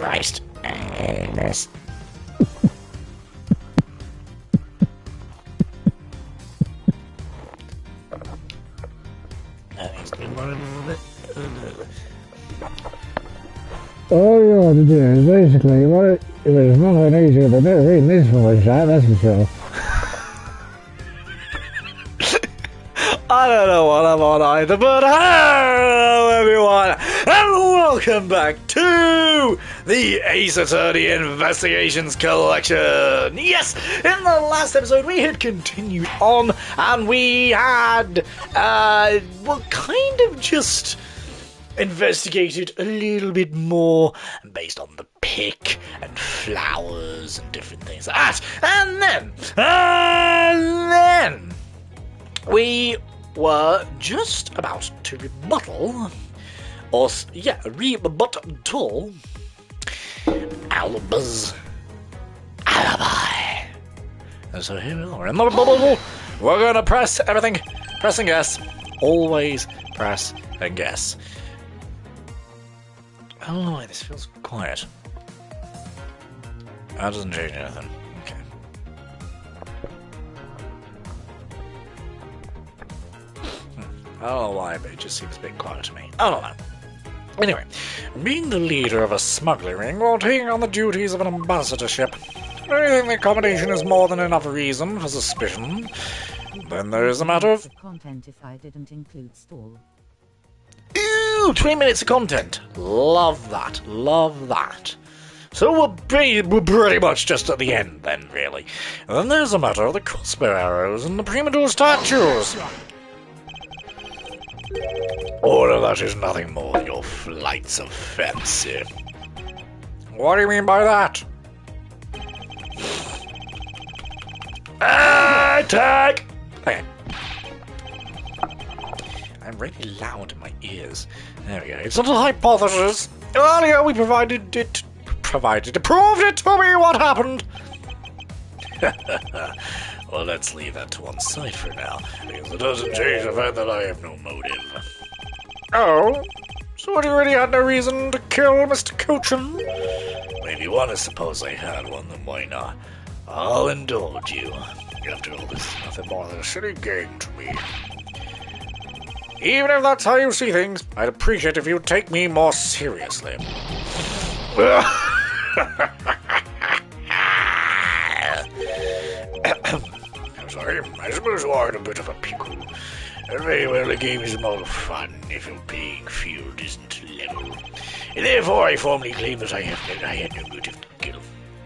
Christ. This. All you want to do is basically, it was nothing easier than reading this voice out, that's for sure. I don't know what I'm on either, but hello everyone, and welcome back to the Ace Attorney Investigations Collection. Yes, in the last episode we had continued on, and we had, well, kind of just investigated a little bit more based on the pick and flowers and different things like that, and then we were just about to rebuttal Alba's alibi. And so here we are. In the bubble, we're gonna press everything. Press and guess. Always press and guess. I don't know why this feels quiet. That doesn't change anything. Okay. I don't know why, but it just seems a bit quiet to me. I don't know. Anyway, being the leader of a smuggling ring while taking on the duties of an ambassadorship, I think the accommodation is more than enough reason for suspicion. Then there is a matter of content if I didn't include stall. Ooh, 20 minutes of content. Love that. Love that. So we're pretty much just at the end then, really. And then there's a matter of the crossbow arrows and the premature statues. All of that is nothing more than your flights of fancy. What do you mean by that? Attack! Okay. I'm really loud in my ears. There we go. It's not a hypothesis. Earlier we proved it to me what happened. Well, let's leave that to one side for now, because it doesn't change the fact that I have no motive. Oh? So you really had no reason to kill Mr. Cochin? Maybe you want to suppose I had one, then why not? I'll indulge you. After all, this is nothing more than a silly game to me. Even if that's how you see things, I'd appreciate if you'd take me more seriously. I'm sorry, I suppose you are in a bit of a pickle. Very well, the game is more fun if your playing field isn't level. And therefore, I formally claim that I had no motive to kill.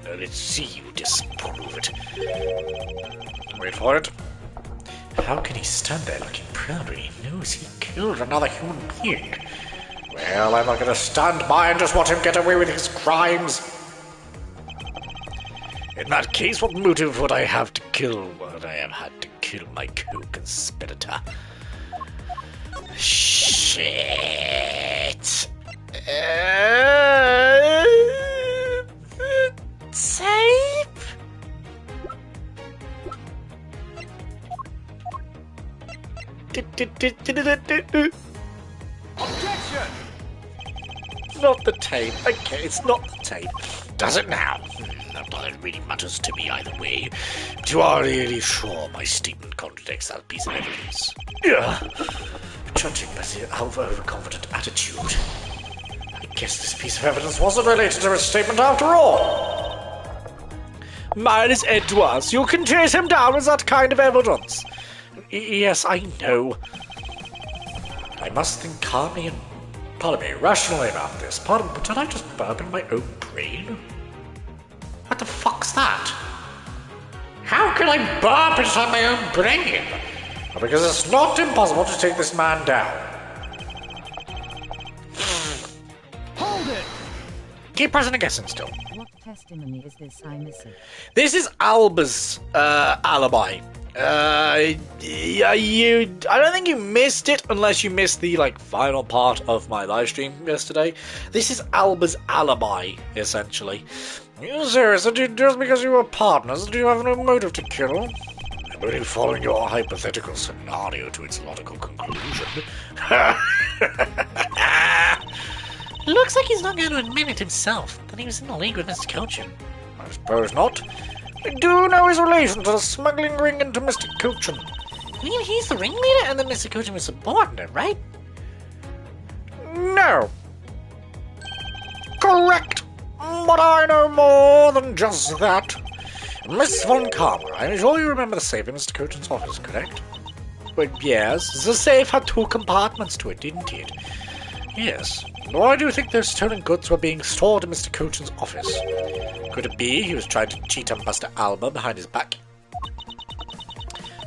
Now, let's see you disprove it. Wait for it. How can he stand there looking proud when he knows he killed another human being? Well, I'm not going to stand by and just watch him get away with his crimes. In that case, what motive would I have to kill what I have had to kill my co-conspirator? Shit. Tape? Objection! Not the tape. Okay, it's not the tape. Does it now? Not that it really matters to me either way. But you are really sure my statement contradicts that piece of evidence? Yeah. Judging by the overconfident attitude, I guess this piece of evidence wasn't related to his statement after all. Mine is Edwards. You can chase him down with that kind of evidence. Yes, I know. I must think calmly and rationally about this. Pardon, but did I just burp in my own brain? What the fuck's that? How can I burp inside my own brain? Well, because it's not impossible to take this man down. Hold it! Keep pressing and guessing still. What testimony is this I'm missing? This is Alba's alibi. I don't think you missed it unless you missed the final part of my live stream yesterday. This is Alba's alibi, essentially. Are you serious? Just because you were partners, do you have no motive to kill? I'm only following your hypothetical scenario to its logical conclusion. It looks like he's not going to admit it himself, that he was in the league with Mr. Cochin. I suppose not. I do know his relation to the smuggling ring and to Mr. Cochin. You mean he's the ringleader and then Mr. Cochin was subordinate, right? No. Correct. But I know more than just that. Miss Von Karma, I'm sure you remember the safe in Mr. Cochin's office, correct? Well, yes. The safe had 2 compartments to it, didn't it? Yes. Why do you think those stolen goods were being stored in Mr. Cochin's office? Could it be he was trying to cheat on Buster Alba behind his back?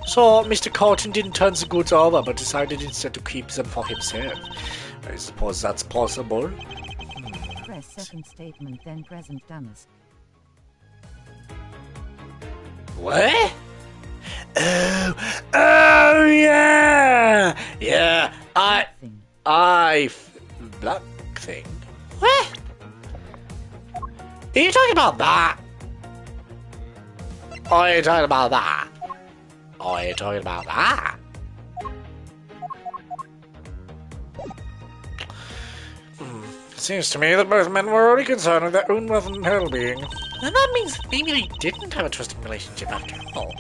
So, Mr. Cochin didn't turn the goods over, but decided instead to keep them for himself. I suppose that's possible. Press second statement, then present Damas. What? Oh, yeah! Yeah, Black thing? What? Are you talking about that? Or are you talking about that? Or are you talking about that? It seems to me that both men were only concerned with their own wealth and well-being. And that means that maybe they didn't have a trusting relationship after all.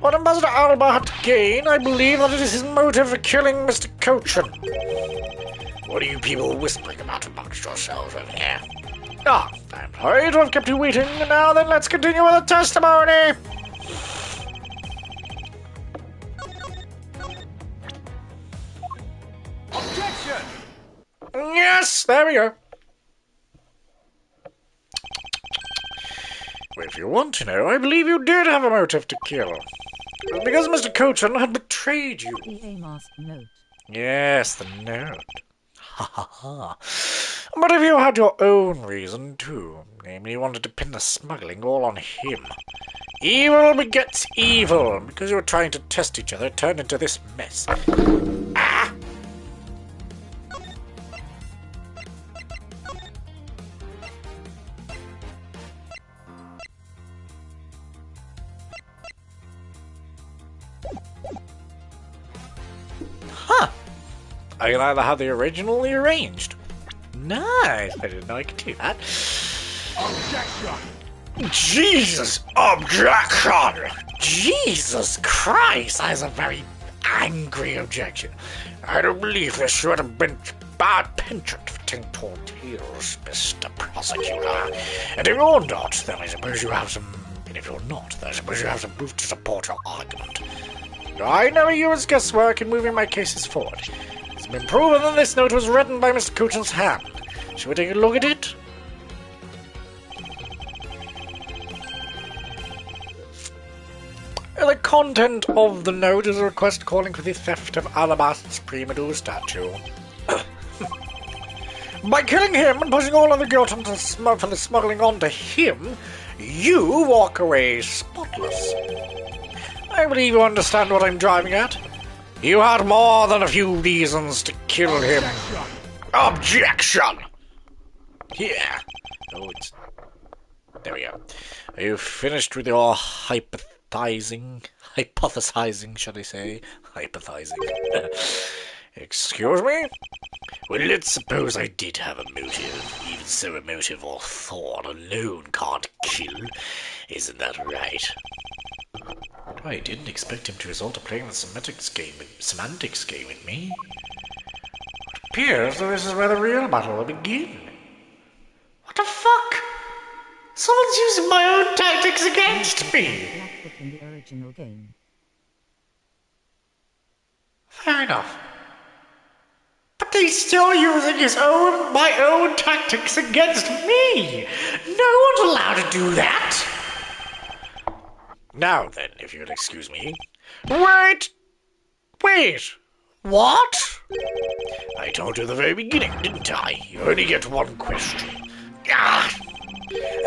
What Ambassador Alba had to gain, I believe that it is his motive for killing Mr. Cochin. What are you people whispering about amongst yourselves over here? Ah, I'm sorry to have kept you waiting. Now then, let's continue with the testimony. Objection! Yes, there we go. Well, if you want to know, I believe you did have a motive to kill. Because Mr. Cochin had betrayed you. The A-masked note. Yes, the note. Ha ha ha. But if you had your own reason too, namely you wanted to pin the smuggling all on him. Evil begets evil. Because you were trying to test each other, it turned into this mess. Ah! Huh. I can either have the original or the arranged. Nice. I didn't know I could do that. Objection! Jesus! Objection! Jesus Christ! That is a very angry objection. I don't believe there should have been bad penchant for tinkle tales, Mr. Prosecutor. And if you're not, then I suppose you have some... And if you're not, then I suppose you have some proof to support your argument. I never use guesswork in moving my cases forward. It's been proven that this note was written by Mr. Cochin's hand. Shall we take a look at it? The content of the note is a request calling for the theft of Alabast's Primador statue. By killing him and pushing all of the guilt onto for the smuggling onto him, you walk away spotless. I believe you understand what I'm driving at. You had more than a few reasons to kill him. Objection! Yeah. Oh, it's... There we go. Are you finished with your hypothesizing, shall I say? Hypothesizing. Excuse me? Well, let's suppose I did have a motive. Even so, a motive or thought alone can't kill. Isn't that right? I didn't expect him to resort to playing the semantics game with me. It appears that this is where the real battle will begin. What the fuck? Someone's using my own tactics against me! Black book in the original game. Fair enough. But he's still using my own tactics against me! No one's allowed to do that! Now then, if you'll excuse me. Wait! What? I told you at the very beginning, didn't I? You only get one question. Ah!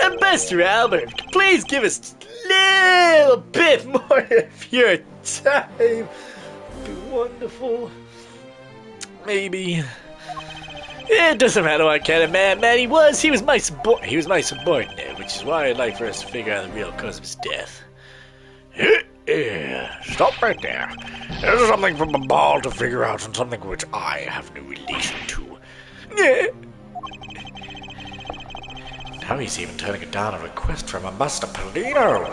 Ambassador Albert, please give us a little bit more of your time. It'd be wonderful. Maybe. It doesn't matter what kind of man he was. He was my subordinate, which is why I'd like for us to figure out the real cause of his death. Stop right there. This is something from the ball to figure out and something which I have no relation to. Now he's even turning down a request from a Master Polino.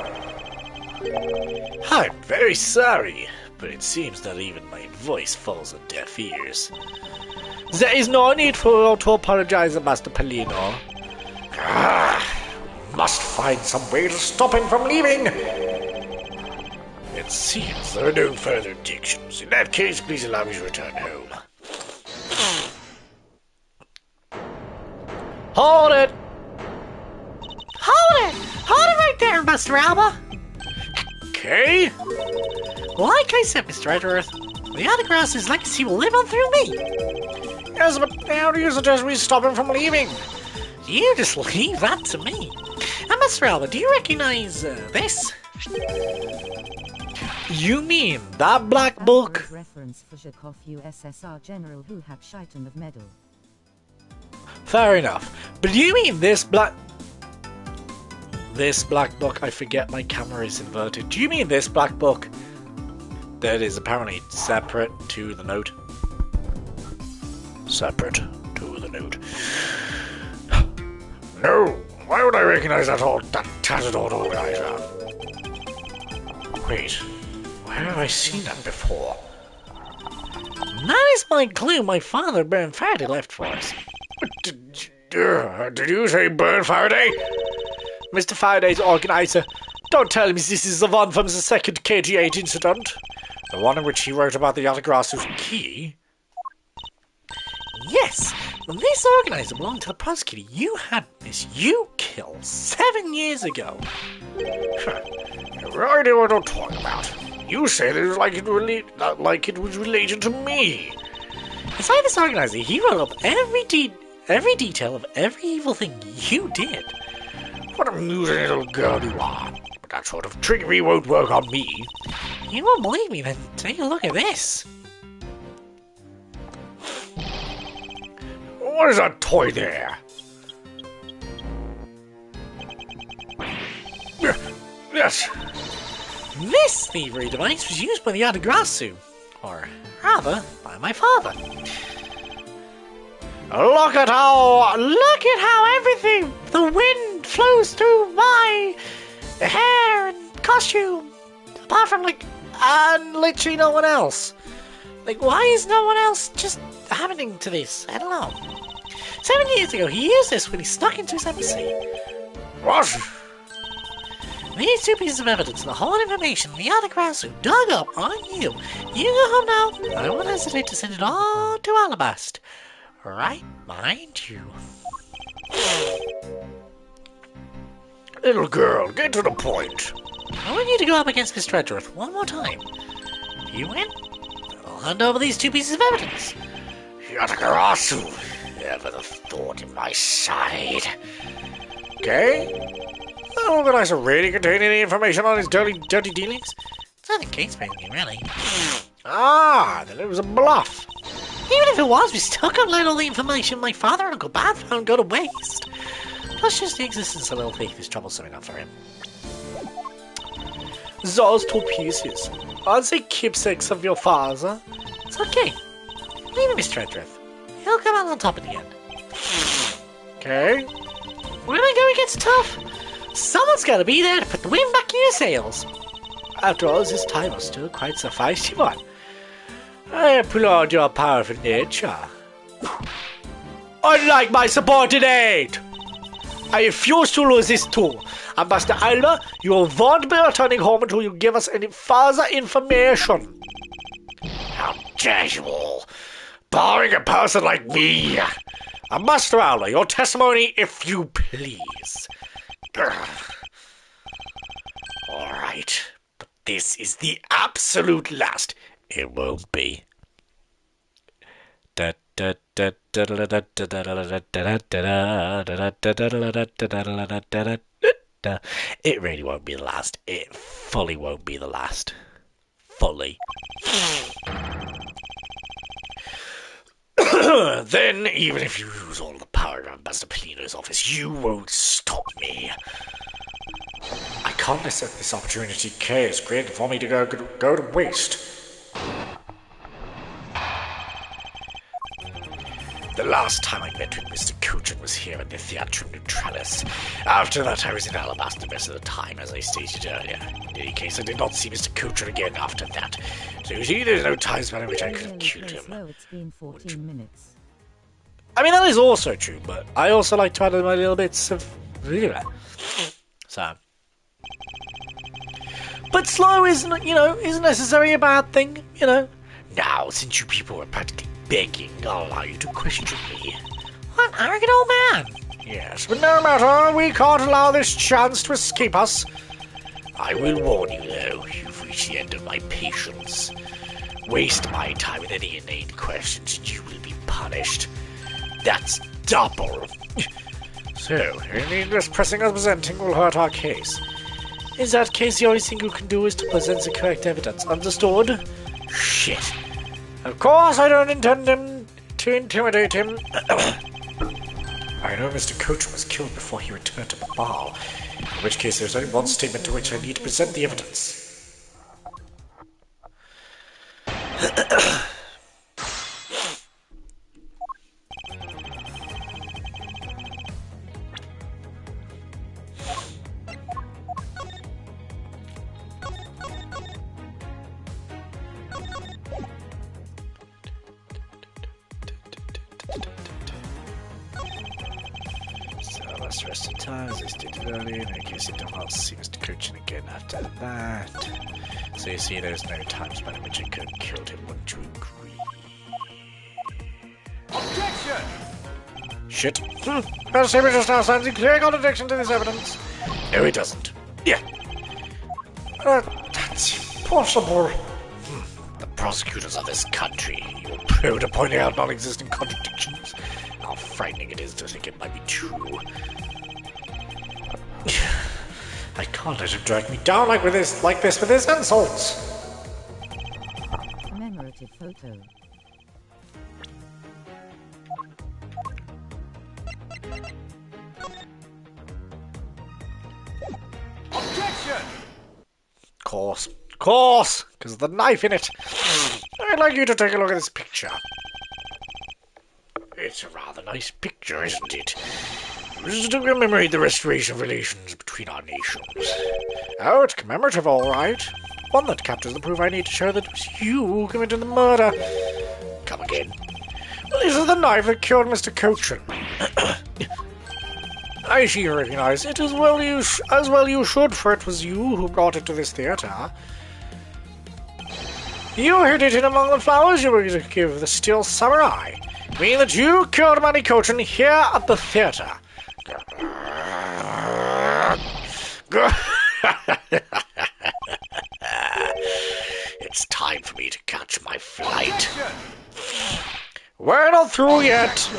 I'm very sorry, but it seems that even my voice falls on deaf ears. There is no need for you to apologize, Master Polino. Must find some way to stop him from leaving. It seems there are no further objections. In that case, please allow me to return home. Hold it! Hold it! Hold it right there, Mr. Alba! Okay? Like I said, Mr. Edgeworth, the Autograss's legacy will live on through me. Yes, but how do you suggest we stop him from leaving? You just leave that to me. And Mr. Alba, do you recognize this? You mean that black book? Reference for Zhukov USSR General who have Shitan of medal. Fair enough. But do you mean this black book? I forget my camera is inverted. Do you mean this black book that is apparently separate to the note? Separate to the note. No! Why would I recognize that tattered old organizer? Wait, where have I seen that before? That is my clue my father, Bern Faraday, left for us. Did you say Bern Faraday? Mr. Faraday's organizer, don't tell me this is the one from the second KG8 incident. The one in which he wrote about the Yatagrasu's key? Yes, when this organizer belonged to the prosecutor you had Miss you killed 7 years ago. I have no idea what I'm talking about. You said it was like it was related to me. Inside this organizer, he wrote up every detail of every evil thing you did. What a amusing little girl you are. But that sort of trickery won't work on me. You won't believe me, then take a look at this. What is that toy there? Yes. This thievery device was used by the Yatagrasu, or rather, by my father. Look at how everything, the wind flows through my hair and costume, apart from literally no one else. Why is no one else just happening to this? I don't know. 7 years ago, he used this when he snuck into his embassy. What? These two pieces of evidence and the whole information the Autograsu dug up on you. You go home now. I won't hesitate to send it all to Alabast. Right, mind you. Little girl, get to the point. I want you to go up against Mr. Edgeworth one more time. If you win, I'll hand over these two pieces of evidence. Yatagarasu, ever the thought in my side. Okay? The organizer really contain any information on his dirty dealings? It's not the case, basically, really. Then it was a bluff. Even if it was, we still can't let all the information my father and Uncle Bad found go to waste. Plus, just the existence of little faith is troublesome enough for him. Those two pieces, are they keepsakes of your father? It's okay. Leave it, Mr. Edgeworth. He'll come out on top in the end. Okay. When the going gets tough, someone's got to be there to put the wind back in your sails. After all this time, will still quite suffice you one. I applaud your powerful nature. Unlike my subordinate! I refuse to lose this too. Ambassador Alba, you won't be returning home until you give us any further information. How dare you all! Barring a person like me! Ambassador Alba, your testimony, if you please. Alright, but this is the absolute last. It won't be. It really won't be the last. It fully won't be the last. Fully. Then, even if you use all the power of Ambassador Polino's office, you won't stop me. I can't let this opportunity chaos created for me to go to waste. The last time I met with Mr. Kuchen was here at the Theatrum Neutralis. After that, I was in Alabaster the rest of the time, as I stated earlier. In any case, I did not see Mr. Kuchen again after that. So you see, there's no time span in which I could have killed him. Slow, it's been 14 minutes. I mean, that is also true, but I also like to add my little bits of... So... But slow isn't, isn't necessarily a bad thing, Now, since you people are practically begging, I'll allow you to question me. What an arrogant old man! Yes, but no matter, we can't allow this chance to escape us. I will warn you, though, you've reached the end of my patience. Waste my time with any inane questions, and you will be punished. That's double. So, any needless pressing or presenting will hurt our case. In that case, the only thing you can do is to present the correct evidence. Understood? Shit. Of course, I don't intend to intimidate him. I know Mr. Coachman was killed before he returned to Babal, in which case there's only one statement to which I need to present the evidence. The rest of the time, as I stated earlier, in case I do not see Mr. Coaching again after that. So you see, there's no time span in which I could have killed him, wouldn't you agree? Objection! Shit. That statement just now stands in clear contradiction to this evidence. No, it doesn't. Yeah. That's impossible. The prosecutors of this country, you're prone to pointing out non-existent contradictions. How frightening it is to think it might be true. I can't let him drag me down like this with his insults. Commemorative photo. Objection! Of course, because of the knife in it. I'd like you to take a look at this picture. It's a rather nice picture, isn't it? This is to commemorate the restoration of relations between our nations. Oh, it's commemorative, all right. One that captures the proof I need to show that it was you who committed the murder. Come again. Well, this is the knife that killed Mr. Coachman. I see you recognize it as well you should, for it was you who brought it to this theater. You hid it in among the flowers you were to give the Steel Samurai, meaning that you killed Manny Coachman here at the theater. It's time for me to catch my flight. We're not through yet.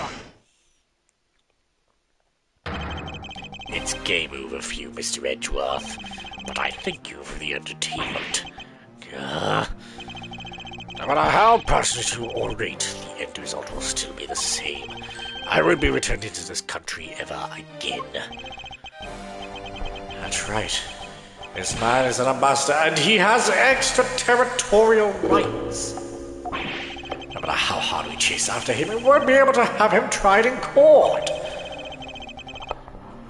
It's game over for you, Mr. Edgeworth, but I thank you for the entertainment. No matter how passionate you orate, the end result will still be the same. I won't be returning to this country ever again. That's right. This man is an ambassador, and he has extraterritorial rights. No matter how hard we chase after him, we won't be able to have him tried in court.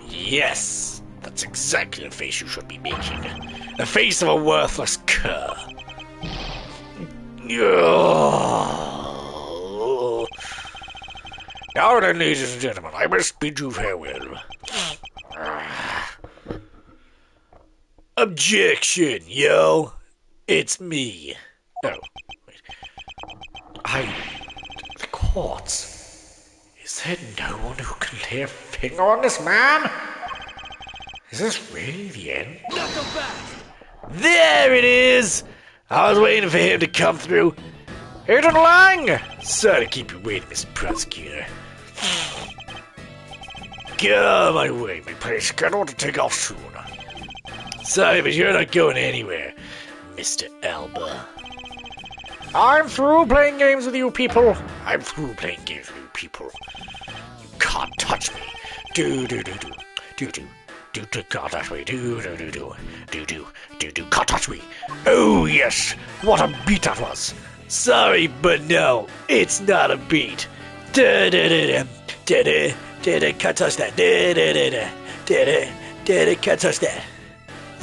Yes, that's exactly the face you should be making. The face of a worthless cur. Now then, ladies and gentlemen, I must bid you farewell. Objection, yo! It's me. Oh, wait. The courts. Is there no one who can lay a finger on this man? Is this really the end? There it is! I was waiting for him to come through. Agent Lang! Sorry to keep you waiting, Mr. Prosecutor. Get out of my way, my plane's scheduled to take off soon. Sorry, but you're not going anywhere, Mr. Alba. I'm through playing games with you people. You can't touch me. Can't touch me. Can't touch me. Oh yes, what a beat that was. Sorry, but no, it's not a beat. Can't touch that. Can't touch that.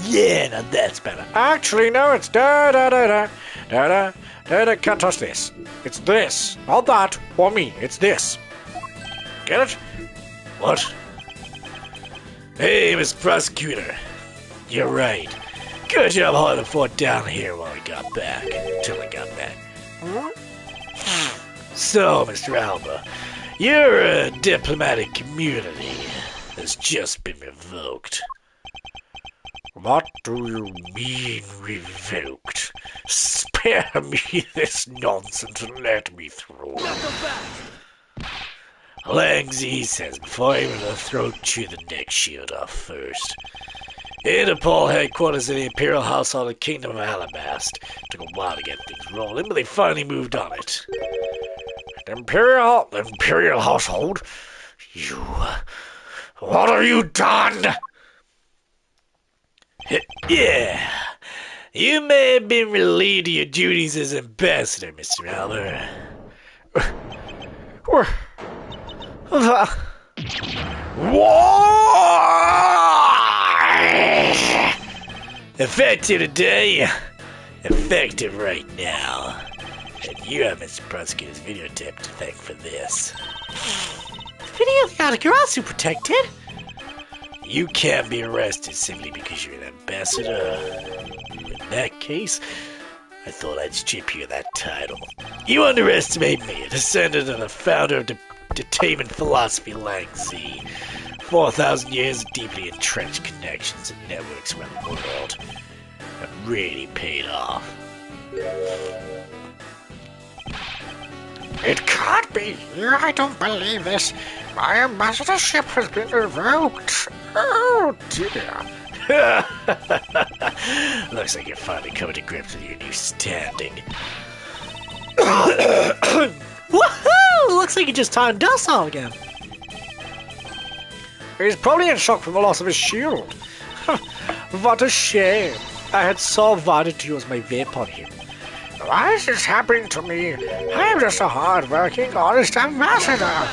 Yeah, now that's better. Actually, no, it's can't touch this. It's this, not that, or me. It's this. Get it? What? Hey, Mr. Prosecutor. You're right. Good job holding the fort down here while I got back. Till I got back. So, Mr. Alba, your diplomatic immunity has just been revoked. What do you mean revoked? Spare me this nonsense and let me through. Langzy says before I'm gonna throw-chew the neck shield off first. Interpol headquarters in the Imperial Household of the Kingdom of Alabast. Took a while to get things rolling, but they finally moved on it. The Imperial Household? You... What have you done? Yeah. You may have been relieved of your duties as ambassador, Mr. Alba. What? Effective today. Effective right now. And you have Mr. Prosecutor's videotape to thank for this. Video of the Atagarasu protected? You can't be arrested simply because you're an ambassador. In that case, I thought I'd strip you of that title. You underestimate me, a descendant of the founder of detainment philosophy, Langzy. 4,000 years of deeply entrenched connections and networks around the world have really paid off. It can't be. I don't believe this. My ambassadorship has been revoked. Oh dear. Looks like you're finally coming to grips with your new standing. Woohoo! Looks like he just turned docile again. He's probably in shock from the loss of his shield. What a shame. I had so vowed to use my vape on him. Why is this happening to me? I'm just a hard-working, honest ambassador.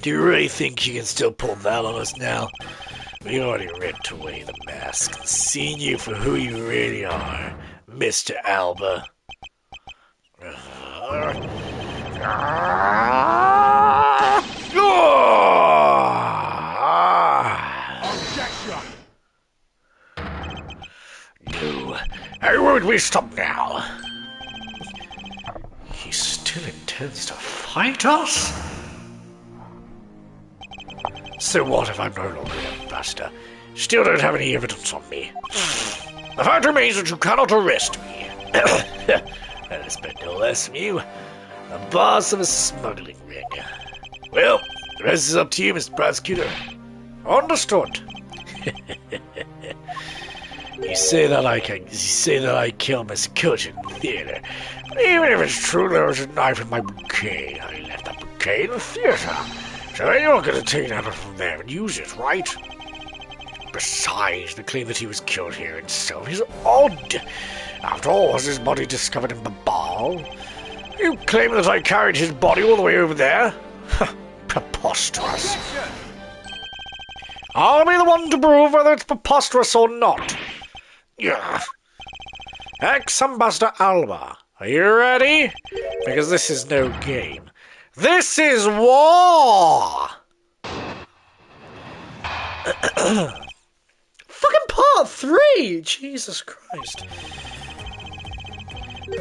Do you really think you can still pull that on us now? We already ripped away the mask and seen you for who you really are, Mr. Alba. Objection! No, I won't be stopped now. He still intends to fight us? So what if I'm no longer an ambassador? Still don't have any evidence on me. The fact remains that you cannot arrest me. I expect no less from you. The boss of a smuggling ring. Well, the rest is up to you, Mr. Prosecutor. Understood. You say that I killed Miss Coach in the theater. But even if it's true there was a knife in my bouquet, I left that bouquet in the theater. So you're not going to take that from there and use it, right? Besides, the claim that he was killed here itself is odd. After all, was his body discovered in Babal? You claim that I carried his body all the way over there? Preposterous. Objection! I'll be the one to prove whether it's preposterous or not. Yeah. Ex-Ambassador Alba, are you ready? Because this is no game. This is war! Fucking part 3! Jesus Christ.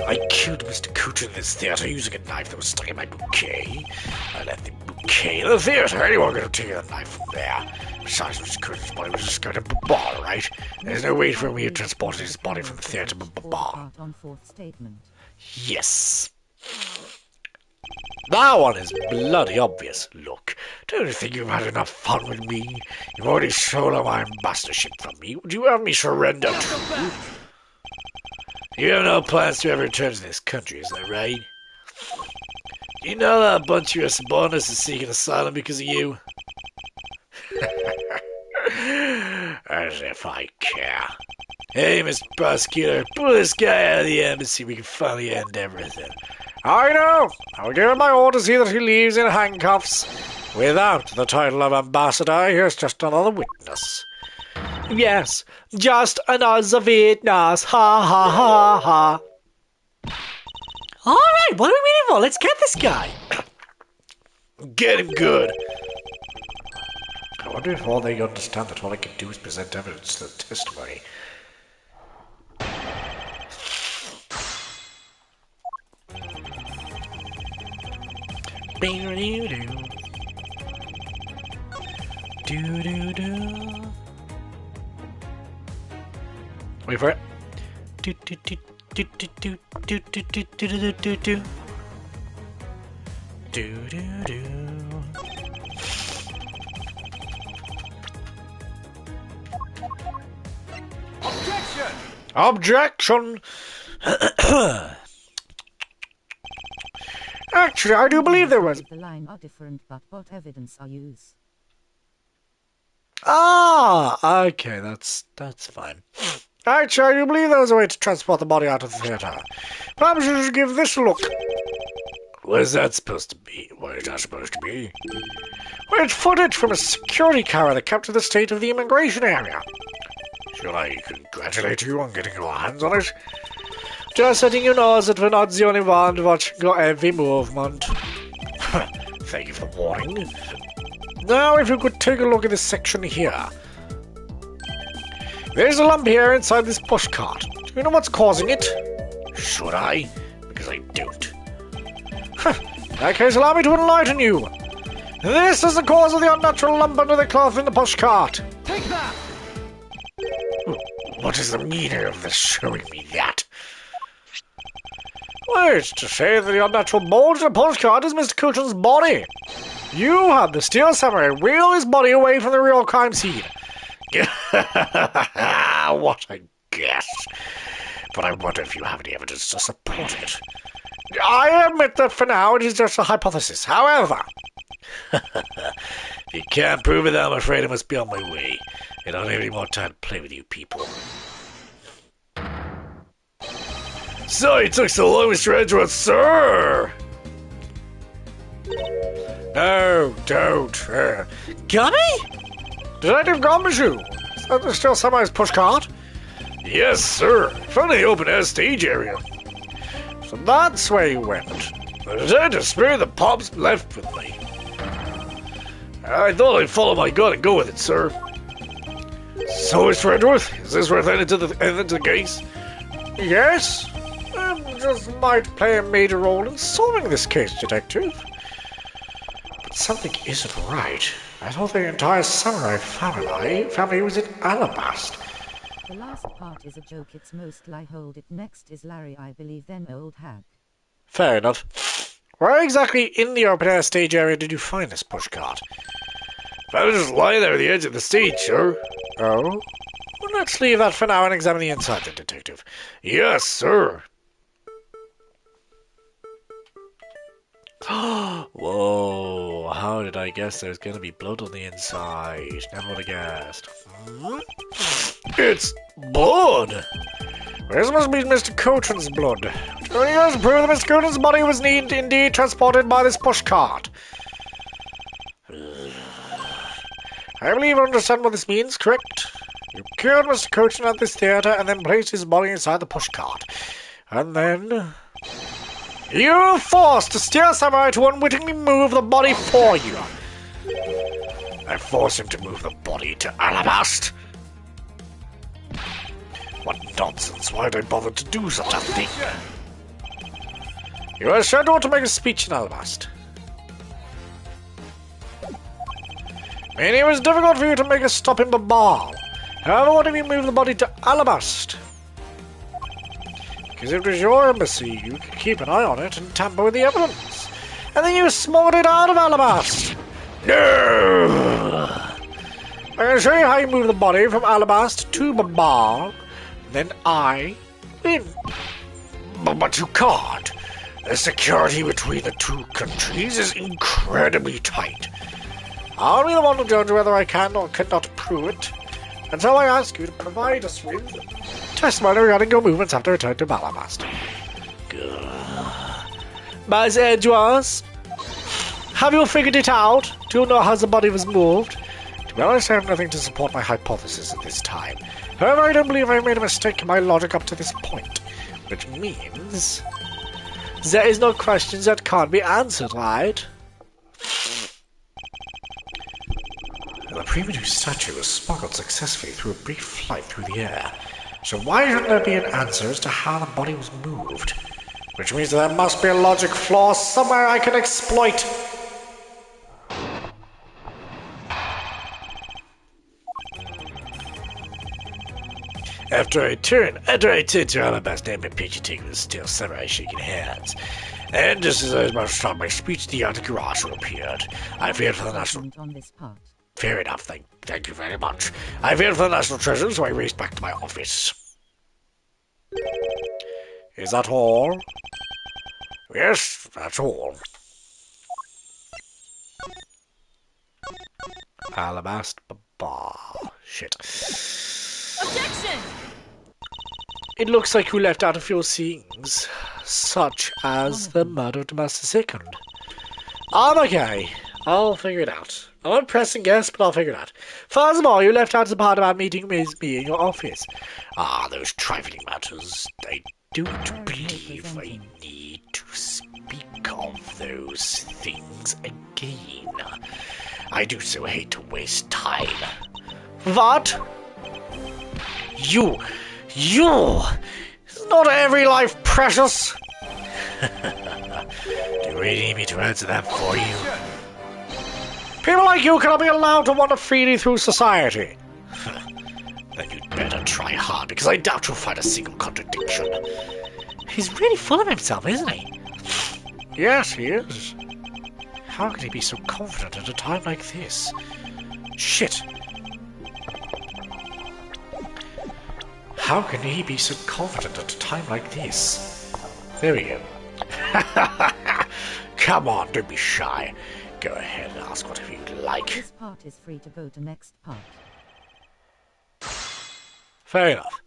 I killed Mr. Cooch in this theater using a knife that was stuck in my bouquet. I left the bouquet in the theater. Anyone could have taken the knife from there. Besides, Mr. Cooch's body was just going to Babal, right? There's no way for me to transport his body from the theater to Babal. Part on fourth statement. Yes. That one is bloody obvious. Look, don't you think you've had enough fun with me? You've already stolen my ambassadorship from me. Would you have me surrender too? You have no plans to ever return to this country, is that right? Do you know that a bunch of your subordinates is seeking asylum because of you? As if I care. Hey, Mr. Prosecutor, pull this guy out of the embassy. We can finally end everything. I know. I will give him my order to see that he leaves in handcuffs. Without the title of ambassador, here's just another witness. Yes, just another witness. Ha ha ha ha. Alright, what are we waiting for? Let's get this guy. Get him good. I wonder if all they understand that all I can do is present evidence to the testimony. Do-do-do. Wait for it. Do-do-do-do-do-do-do-do-do-do-do. Do-do-do. Objection! Actually, I do believe there was. The line are different, but what evidence are used? Ah, okay, that's fine. Actually, I do believe there was a way to transport the body out of the theatre. Perhaps you should give this a look. What is that supposed to be? What is that supposed to be? Well, it's footage from a security camera that captured the state of the immigration area. Should I congratulate you on getting your hands on it? Just letting you know that we're not the only one watching your every movement. Thank you for the warning. Now, if you could take a look at this section here. There's a lump here inside this pushcart. Do you know what's causing it? Should I? Because I don't. In that case, allow me to enlighten you. This is the cause of the unnatural lump under the cloth in the pushcart. Take that! What is the meaning of this showing me that? Well, it's to say that the unnatural bulge in the pushcart is Mr. Kuchen's body. You had the Steel Samurai wheel his body away from the real crime scene. What a guess. But I wonder if you have any evidence to support it. I admit that for now it is just a hypothesis. However, if you can't prove it, then I'm afraid I must be on my way. I don't have any more time to play with you people. So you took so long, Mr. Edgeworth, sir! No, don't. Gummy? Detective Gombashu! Is that the Steel Samurai's pushcart? Yes, sir. From the open-air stage area. So that's where you went. The detective spirit the pops left with me. I thought I'd follow my gut and go with it, sir. So, Mr. Edgeworth, is this worth anything to the case? Yes. Just might play a major role in solving this case, detective. But something isn't right. I thought the entire samurai family was in Alabast. The last part is a joke, it's most lie. Hold it. Next is Larry, I believe, then old hag. Fair enough. Where exactly in the open-air stage area did you find this pushcart? I was just lying there at the edge of the stage, sir. Oh? Well, let's leave that for now and examine the inside, then, detective. Yes, sir. Whoa, how did I guess there's going to be blood on the inside? Never would have guessed. It's blood! This must be Mr. Kuchen's blood. Showing you guys prove that Mr. Kuchen's body was indeed transported by this pushcart. I believe you understand what this means, correct? You killed Mr. Kuchen at this theatre and then placed his body inside the pushcart. And then you forced the Steel Samurai to unwittingly move the body for you. I forced him to move the body to Alabast. What nonsense, why did I bother to do such a thing? You are scheduled to make a speech in Alabast. Meaning it was difficult for you to make a stop in Babal. However, what if you moved the body to Alabast? Because if it was your embassy, you could keep an eye on it and tamper with the evidence. And then you smuggled it out of Alabast. No! I can show you how you move the body from Alabast to Babal. Then I win. But you can't. The security between the two countries is incredibly tight. I'll be the one to judge whether I can or cannot prove it. And so I ask you to provide us with testimony regarding your movements after return to Alabast. Mas Edwards, have you figured it out? Do you know how the body was moved? To be honest, I have nothing to support my hypothesis at this time. However, I don't believe I've made a mistake in my logic up to this point. Which means there is no question that can't be answered, right? The pre-produced statue was smuggled successfully through a brief flight through the air. So why shouldn't there be an answer as to how the body was moved? Which means there must be a logic flaw somewhere I can exploit. After I turned to Alabasta, my picture was still samurai shaking hands. And just as I was about to start my speech, the garage appeared. I feared for the national... On this part. Fair enough, thank you very much. I feared for the national treasure, so I raced back to my office. Is that all? Yes, that's all. Alabasta bar. Shit. Objection! It looks like you left out a few things, such as the murder of Master II. I'm okay. I'll figure it out. I'm not pressing guess, but I'll figure it out. Furthermore, you left out the part about meeting with me in your office. Ah, those trifling matters. I don't believe I need to speak of those things again. I do so hate to waste time. What? You! Is not every life precious? Do you really need me to answer that for you? People like you cannot be allowed to wander freely through society. Then you'd better try hard, because I doubt you'll find a single contradiction. He's really full of himself, isn't he? Yes, he is. How can he be so confident at a time like this? Shit. How can he be so confident at a time like this? There we go. Come on, don't be shy. Go ahead and ask whatever you'd like. This part is free to go to next part. Fair enough.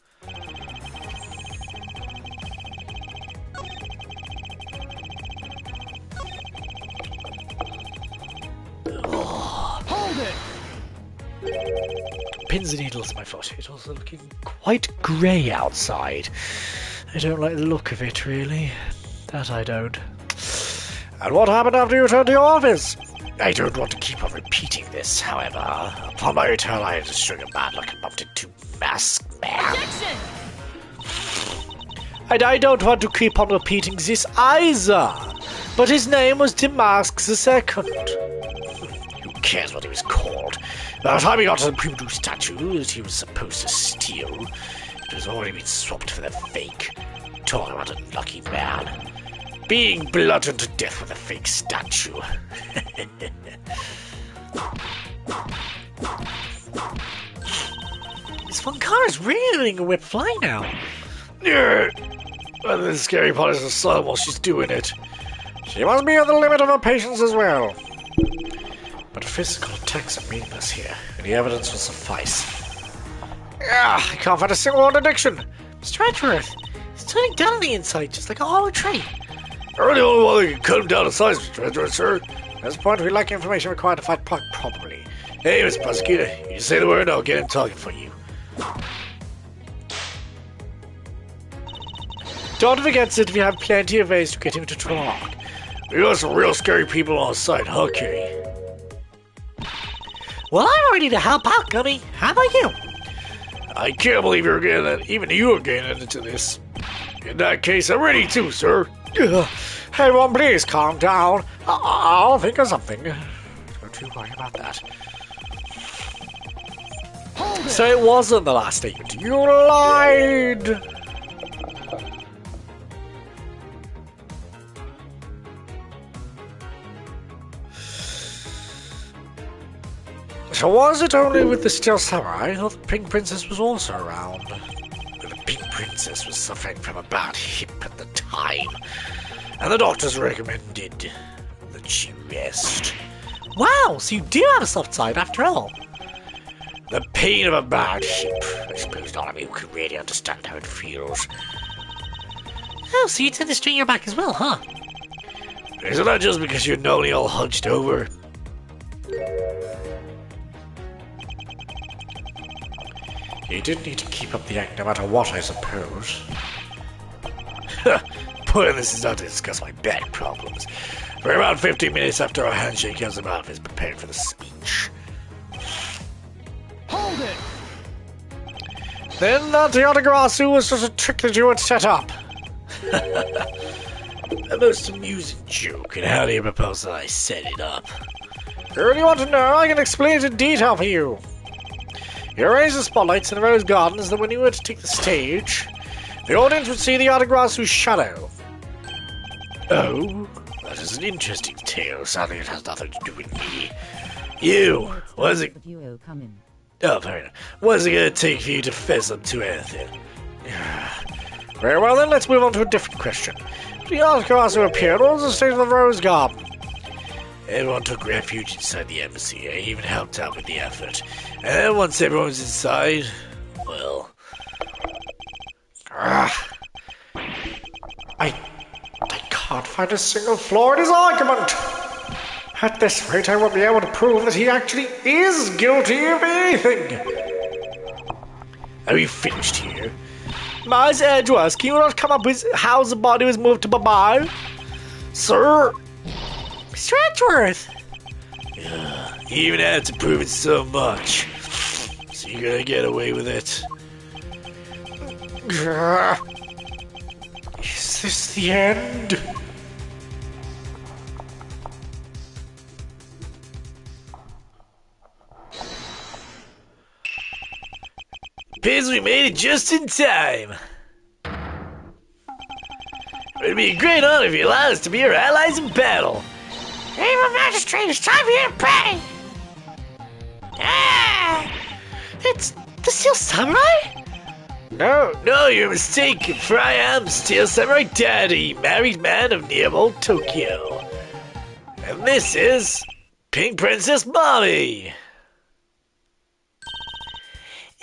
Hold it! Pins and needles in my foot. It's also looking quite grey outside. I don't like the look of it, really. That I don't. And what happened after you returned to your office? I don't want to keep on repeating this, however. Upon my return, I had a string of bad luck and bumped into Mask Man. Objection! And I don't want to keep on repeating this either. But his name was Damask II. Who cares what he was called? By the time he got to the pre-produced statue that he was supposed to steal, it was already been swapped for the fake. Talk about a lucky man. Being bludgeoned to death with a fake statue. This Von Kara's really letting a whip fly now. Yeah. And the scary part is the sun while she's doing it. She must be at the limit of her patience as well. But physical attacks are meaningless here, and the evidence will suffice. Ah, I can't find a single contradiction. Mr. Edgeworth, he's turning down on the inside just like a hollow tree. We're the only one that can cut him down to size, Mr. Edgeworth, sir. At this point, we lack information required to fight Puck properly. Hey, Mr. Prosecutor, you say the word and I'll get him talking for you. Don't forget that we have plenty of ways to get him to talk. We got some real scary people on site, huh, Kitty? Well, I'm ready to help out, Gummy. How about you? I can't believe you're getting even you are getting into this. In that case, I'm ready too, sir. Ugh. Everyone, please calm down. I'll think of something. Don't you worry about that. So it wasn't the last statement. You lied! So was it only with the Steel Samurai? I thought the Pink Princess was also around. The Pink Princess was suffering from a bad hip at the time, and the doctors recommended that she rest. Wow, so you do have a soft side after all. The pain of a bad hip. I suppose none of you can really understand how it feels. Oh, so you tend to strain your back as well, huh? Isn't that just because you're nearly all hunched over? You did need to keep up the act no matter what, I suppose. Pointless is not to discuss my back problems. For about 15 minutes after our handshake, Yazimov is prepared for the speech. Hold it! Then that Yatagarasu was just a trick that you had set up. A most amusing joke, and how do you propose that I set it up? If you really want to know, I can explain it in detail for you. You arrange the spotlights in the rose gardens that when you were to take the stage, the audience would see the Yatagarasu's shadow. Oh, that is an interesting tale. Sadly, it has nothing to do with me. You, what is it? The duo come in. Oh, fair enough. What is it going to take for you to fess up to anything? Very well then, let's move on to a different question. The Yatagarasu appeared. What was the state of the rose garden? Everyone took refuge inside the embassy. I even helped out with the effort. And then once everyone was inside, well... I can't find a single flaw in his argument. At this rate, I won't be able to prove that he actually is guilty of anything. Are you finished here? Miles Edgeworth, can you not come up with how the body was moved to Babar? Sir? Mr. Edgeworth! You even had to prove it so much. So you're gonna get away with it. Is this the end? Appears we made it just in time. It would be a great honor if you allowed us to be your allies in battle. Evil magistrate, it's time for you to pay! It's the Steel Samurai? No, you're mistaken, for I am Steel Samurai Daddy, married man of nearby Tokyo. And this is Pink Princess Mommy.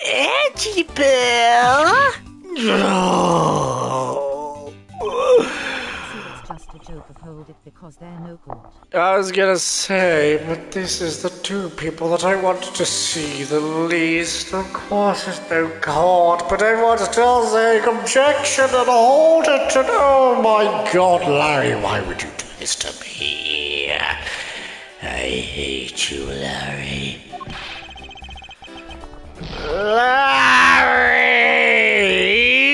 Edgy Bill! It's just a joke of hold it because they're no court. I was gonna say, but this is the two people that I wanted to see the least. Of course, there's no court, but everyone still saying objection and hold it. And oh my God, Larry, why would you do this to me? I hate you, Larry. Larry!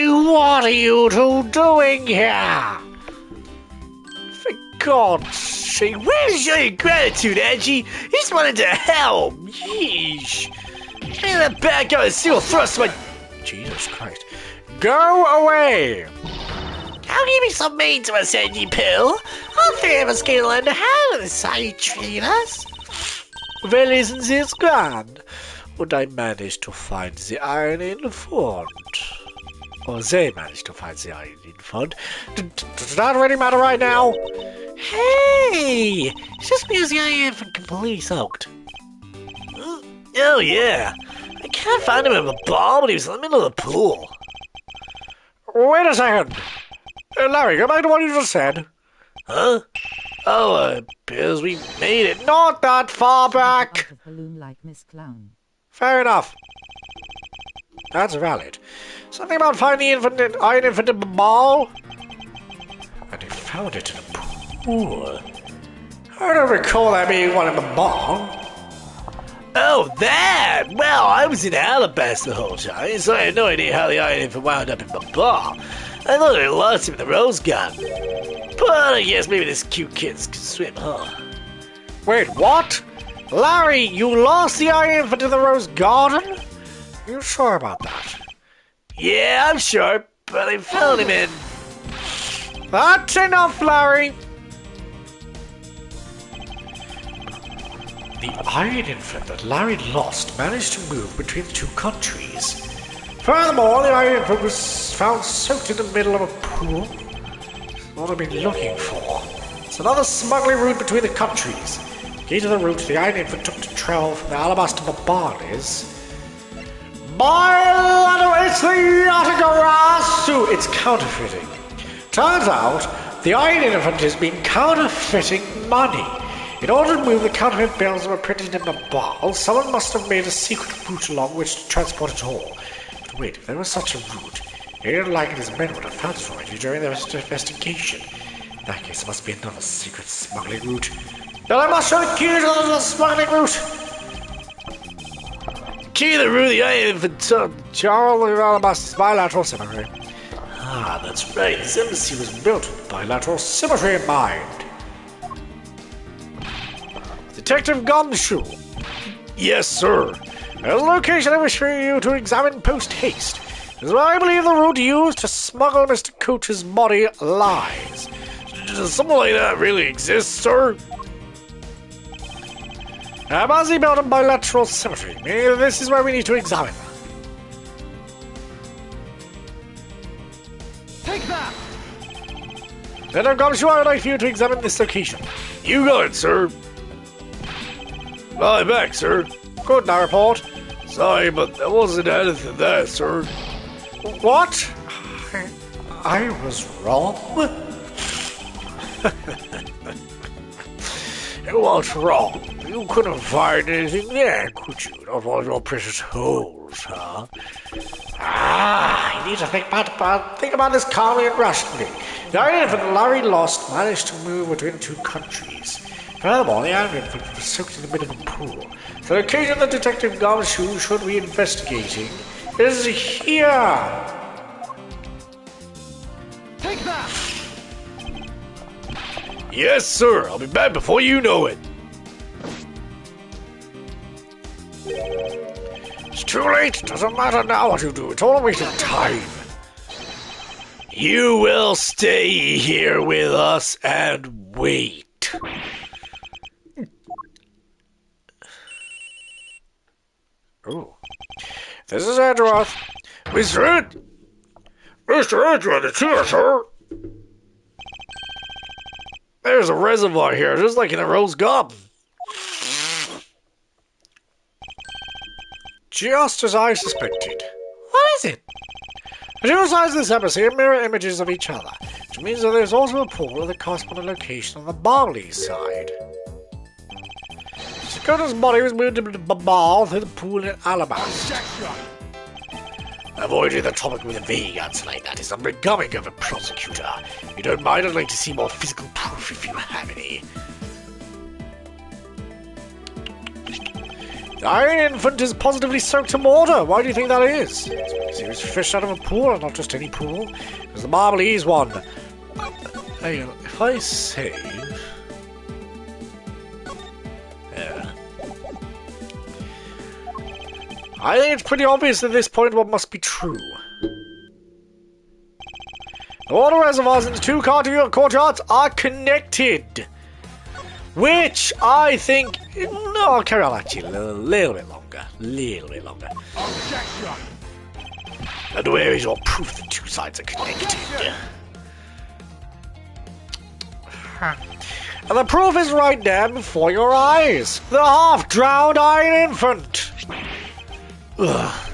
What are you two doing here? For God's sake, where's your gratitude, Edgy? You just wanted to help. Yeesh. Look at that bad guy still thrust my... Jesus Christ. Go away! How can you be so mean to us, Edgy Pill? All three of us can lend a hand in this how you treat us. Well, isn't this grand? Would I manage to find the iron in the font? Or they managed to find the iron in the font? Does that really matter right now? Hey! It's just because the iron is completely soaked. Oh yeah. I can't find him in the ball, but he was in the middle of the pool. Wait a second. Larry, go back to what you just said. Huh? Oh, appears we made it not that far back. Out of balloon like Miss Clown. Fair enough. That's valid. Something about finding the iron infant in the ball? And he found it in a pool. I don't recall there being one in the ball. Oh, that! Well, I was in Alabasta the whole time, so I had no idea how the iron infant wound up in the ball. I thought I lost him in the rose garden. But I guess maybe this cute kid can swim, huh? Wait, what? Larry, you lost the iron infant in the rose garden? You sure about that? Yeah, I'm sure, but I found him in... That's enough, Larry! The iron infant that Larry lost managed to move between the two countries. Furthermore, the iron infant was found soaked in the middle of a pool. That's what I've been looking for. It's another smuggling route between the countries. Key to the route the iron infant took to travel from the Alabasta Babar is... It's the Yatagarasu! It's counterfeiting. Turns out, the Iron Elephant has been counterfeiting money. In order to move the counterfeit bills that were printed in Babal, someone must have made a secret route along which to transport it all. But wait, if there was such a route, Aaron Lang and his men would have found it already during their investigation. In that case, there must be another secret smuggling route. Then I must show the key to the smuggling route! Key to the route, the Iron Elephant, Charles Alabama's bilateral cemetery. Ah, that's right. This embassy was built with bilateral symmetry in mind. Detective Gumshoe. Yes, sir. There's a location I wish for you to examine post-haste. This is where I believe the route used to smuggle Mr. Coach's body lies. Does something like that really exist, sir? Embassy built in bilateral symmetry. Maybe this is where we need to examine. Take that! Then I've got a short knife for you to examine this location. You got it, sir. I'm back, sir. Good now, report. Sorry, but there wasn't anything there, sir. What? I was wrong? What's wrong? You couldn't find anything there, could you? Not all your precious holes, huh? You need to think about this calmly and rationally. The Iron Elephant Larry Lost managed to move between two countries. Furthermore, the Iron Elephant was soaked in the middle of a pool. The location that Detective Gumshoe should be investigating is here. Take that! Yes, sir. I'll be back before you know it. It's too late. Doesn't matter now what you do. It's all a waste of time. You will stay here with us and wait. Oh. This is Edgeworth. Mr. Edgeworth, it's here, sir. There's a reservoir here, just like in the Rose Garden. Just as I suspected. What is it? The two sides of this embassy are mirror images of each other, which means that there's also a pool of the corresponding location on the Barley side. Dakota's body was moved to Babal through the pool in Alabama. Avoiding the topic with a vague answer like that is unbecoming of a prosecutor. If you don't mind, I'd like to see more physical proof if you have any. The Iron Infant is positively soaked to mortar. Why do you think that is? He was fished out of a pool, and not just any pool. It was the Marbley's one. Hang on, if I save... Yeah. I think it's pretty obvious at this point what must be true. The water reservoirs in the two courtyards are connected. Which I think... No, I'll carry on actually a little bit longer. Objection! And where is your proof the two sides are connected? And the proof is right there before your eyes. The half-drowned Iron Infant. Ugh.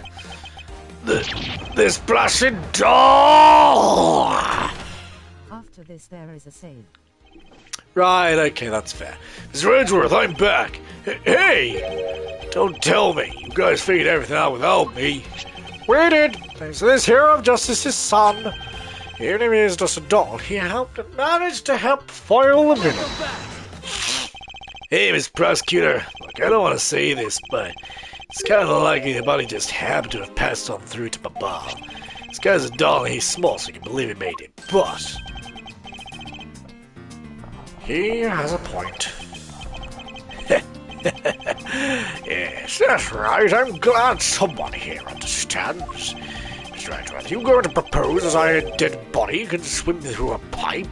This blessed doll! After this there is a save. Right, okay, that's fair. Mr. Edgeworth, I'm back. Hey! Don't tell me. You guys figured everything out without me. We did. Thanks to this hero of justice's son. Even if he is just a doll, he managed to help foil the villain. Hey, Miss Prosecutor. Look, I don't want to say this, but it's kind of likely the body just happened to have passed on through to Babal. This guy's a doll and he's small, so you can believe he made it. But he has a point. Yes, that's right. I'm glad someone here understands. Mr. Edgeworth, you going to propose as I a dead body can swim through a pipe?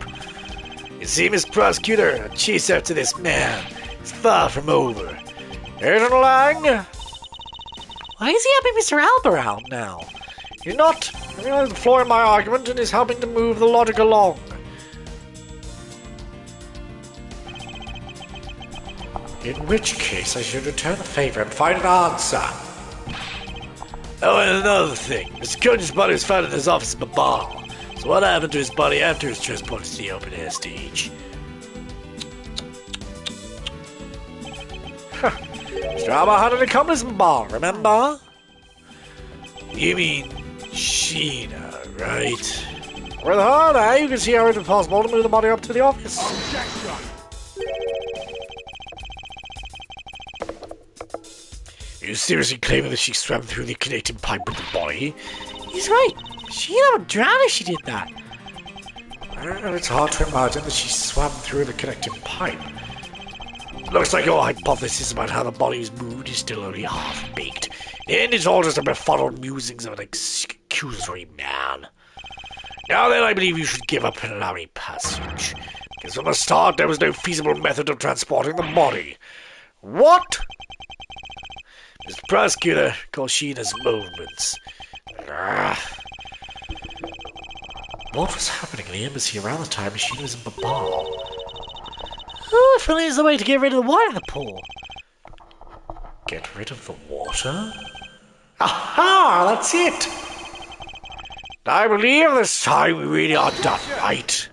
You see, Miss Prosecutor, a chase after this man is far from over. Agent Lang? Why is he helping Mr. Albert out now? He's not. He is the flaw in my argument and is helping to move the logic along. In which case, I should return the favor and find an answer. Oh, and another thing. Mr. Coach's body was found in his office at Babal. So what happened to his body after his transport to the open air stage? Mr. Alba had an accomplice bar, remember? You mean Sheena, right? With her now, you can see how it's impossible to move the body up to the office. Objection! Are you seriously claiming that she swam through the connecting pipe with the body? He's right. Sheena would drown if she did that. Well, it's hard to imagine that she swam through the connecting pipe. Looks like your hypothesis about how the body's moved is still only half-baked. And it's all just a befuddled musings of an accusatory man. Now then, I believe you should give up and allow me passage. Because from the start, there was no feasible method of transporting the body. What? Mr. Prosecutor, call Sheena's movements. What was happening in the embassy around the time Sheena was in Babal? Oh, if only there's a way to get rid of the water in the pool. Get rid of the water? Aha! That's it! I believe this time we really are done right.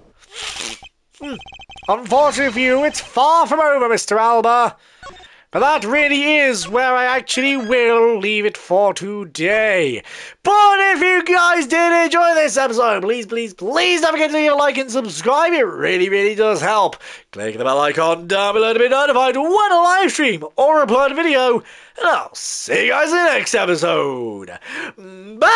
Unfortunately for you, it's far from over, Mr. Alba. But that really is where I actually will leave it for today. But if you guys did enjoy this episode, please don't forget to leave a like and subscribe. It really does help. Click the bell icon down below to be notified when I live stream or upload a video. And I'll see you guys in the next episode. Bye!